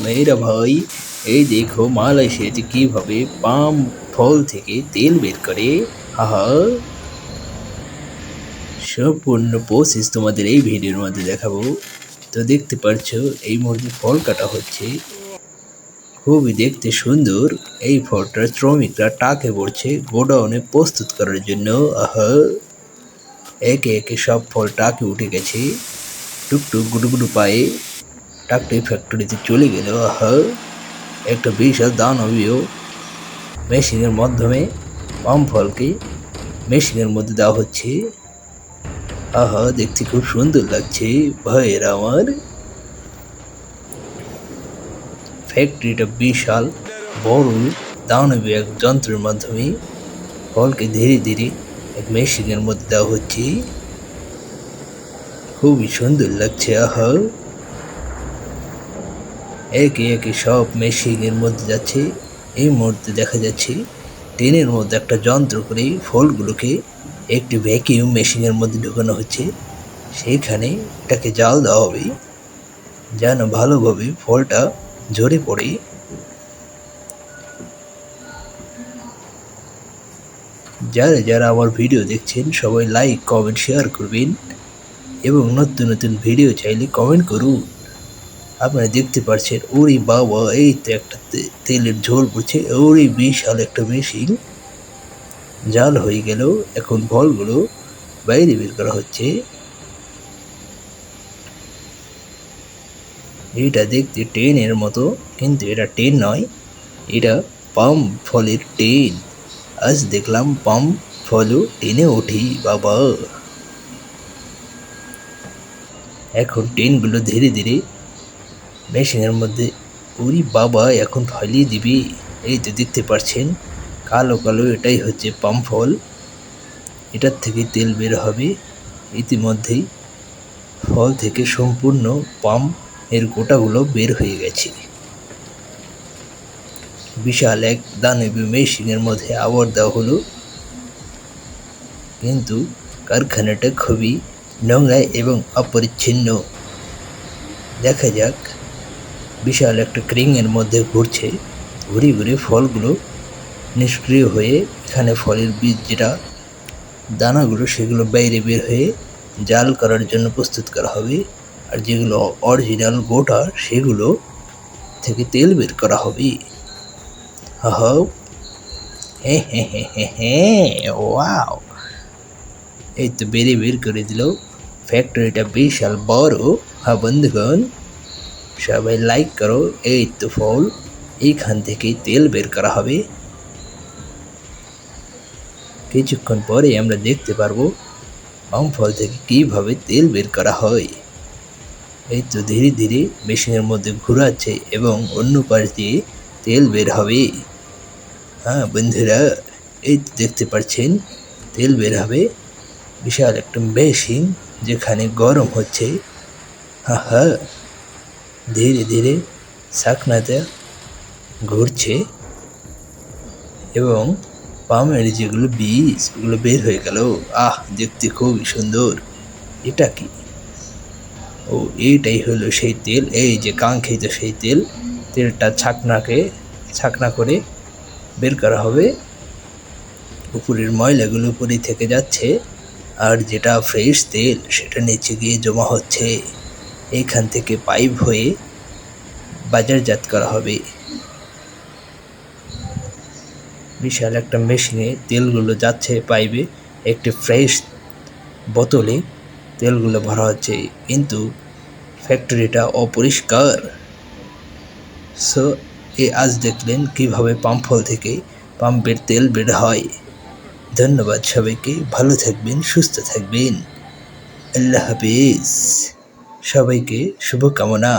মেয়েরা ভাই, এই দেখো মালয়েশিয়াতে কিভাবে পাম ফল থেকে তেল বের করে। হাহা, সম্পূর্ণ প্রসেস তোমাদের এই ভিডিওর মধ্যে দেখাবো। তো দেখতে পারছো এই মুহূর্তে ফল কাটা হচ্ছে, খুবই দেখতে সুন্দর। এই ফলটা শ্রমিকরা টাকে পড়ছে গোডাউনে প্রস্তুত করার জন্য। আহা, একে একে সব ফল টাকে উঠে গেছে, টুকটুক গুডুগুডু পায়ে টাকটি ফ্যাক্টরিতে চলে গেল। আহা, একটা বিশাল দানবীয় মেশিনের মাধ্যমে পাম ফলকে মেশিনের মধ্যে দেওয়া হচ্ছে। আহা, দেখতে খুব সুন্দর লাগছে ভাইয়েরা আমার। ফ্যাক্টরিটা বিশাল বড় দানবীয় এক যন্ত্রের মাধ্যমে ফলকে ধীরে ধীরে এক মেশিনের মধ্যে দেওয়া হচ্ছে। খুবই সুন্দর লাগছে। আহা, একে একে সব মেশিনের মধ্যে যাচ্ছে। এই মুহূর্তে দেখা যাচ্ছে ট্রেনের মধ্যে একটা যন্ত্র করে ফলগুলোকে একটি ভ্যাকিউম মেশিনের মধ্যে ঢোকানো হচ্ছে। সেইখানে এটাকে জাল দেওয়া হবে যেন ভালোভাবে ফলটা ঝরে পড়ে। যারা যারা আমার ভিডিও দেখছেন সবাই লাইক কমেন্ট শেয়ার করবেন এবং নতুন নতুন ভিডিও চাইলে কমেন্ট করুন। আপনারা দেখতে পাচ্ছেন, ওরে বাবা, এই তো একটা তেলের ঝোল পড়ছে। ওরে বিশাল একটা মেশিন জাল হয়ে গেল। এখন ফলগুলো বাইরে বের করা হচ্ছে। এটা দেখতে ট্রেনের মতো, কিন্তু এটা ট্রেন নয়, এটা পাম ফলের ট্রেন। আজ দেখলাম পাম ফলও ট্রেনে উঠি বাবা। এখন ট্রেনগুলো ধীরে ধীরে মেশিনের মধ্যে, ওরে বাবা, এখন ফলিয়ে দিবি। এই তো দেখতে পাচ্ছেন কালো কালো, এটাই হচ্ছে পাম ফল। এটার থেকে তেল বের হবে। ইতিমধ্যেই ফল থেকে সম্পূর্ণ পাম এর গোটাগুলো বের হয়ে গেছে। বিশাল এক দানবীয় মেশিনের মধ্যে আবার দেওয়া হলো, কিন্তু কারখানাটা খুবই নোংরা এবং অপরিচ্ছন্ন। দেখা যাক, বিশাল একটা ক্রিংয়ের মধ্যে ঘুরছে, ঘুরে ঘুরে ফলগুলো নিষ্ক্রিয় হয়ে এখানে ফলের বীজ যেটা দানাগুলো সেগুলো বাইরে বের হয়ে জাল করার জন্য প্রস্তুত করা হবে। আর যেগুলো অরিজিনাল গোটা সেগুলো থেকে তেল বের করা হবে। আহা, ওয়াও, এই তো বের করে দিল। ফ্যাক্টরিটা বিশাল বড়। হ্যাঁ বন্ধুগণ, সবাই লাইক করো। এই তো ফল, এইখান থেকে তেল বের করা হবে। কিছুক্ষণ পরে আমরা দেখতে পারবো পাম ফল থেকে কিভাবে তেল বের করা হয়। এই তো ধীরে ধীরে মেশিনের মধ্যে ঘোরাচ্ছে এবং অন্য পাশ দিয়ে তেল বের হবে। হ্যাঁ বন্ধুরা, এই তো দেখতে পাচ্ছেন তেল বের হবে। বিশাল একটা মেশিন যেখানে গরম হচ্ছে। হ্যাঁ, ধীরে ধীরে শাকনাতে ঘুরছে এবং পামের যেগুলো বীজ ওগুলো বের হয়ে গেল। আহ, দেখতে খুবই সুন্দর। এটা কি? ও, এইটাই হলো সেই তেল। এই যে কাঙ্ক্ষিত সেই তেল। তেলটা ছাকনা করে বের করা হবে। উপরের ময়লাগুলো উপরে থেকে যাচ্ছে, আর যেটা ফ্রেশ তেল সেটা নিচে গিয়ে জমা হচ্ছে। এখান থেকে পাইপ হয়ে বাজারজাত করা হবে। বিশাল একটা মেশিনে তেলগুলো যাচ্ছে পাইপে, একটি ফ্রেশ বোতলে তেলগুলো ভরা হচ্ছে, কিন্তু ফ্যাক্টরিটা অপরিষ্কার। সো আজ দেখলেন কিভাবে পাম ফল থেকে পাম্পের তেল বের হয়। ধন্যবাদ সবাইকে, ভালো থাকবেন, সুস্থ থাকবেন। আল্লাহ হাফিজ। সবাইকে শুভকামনা।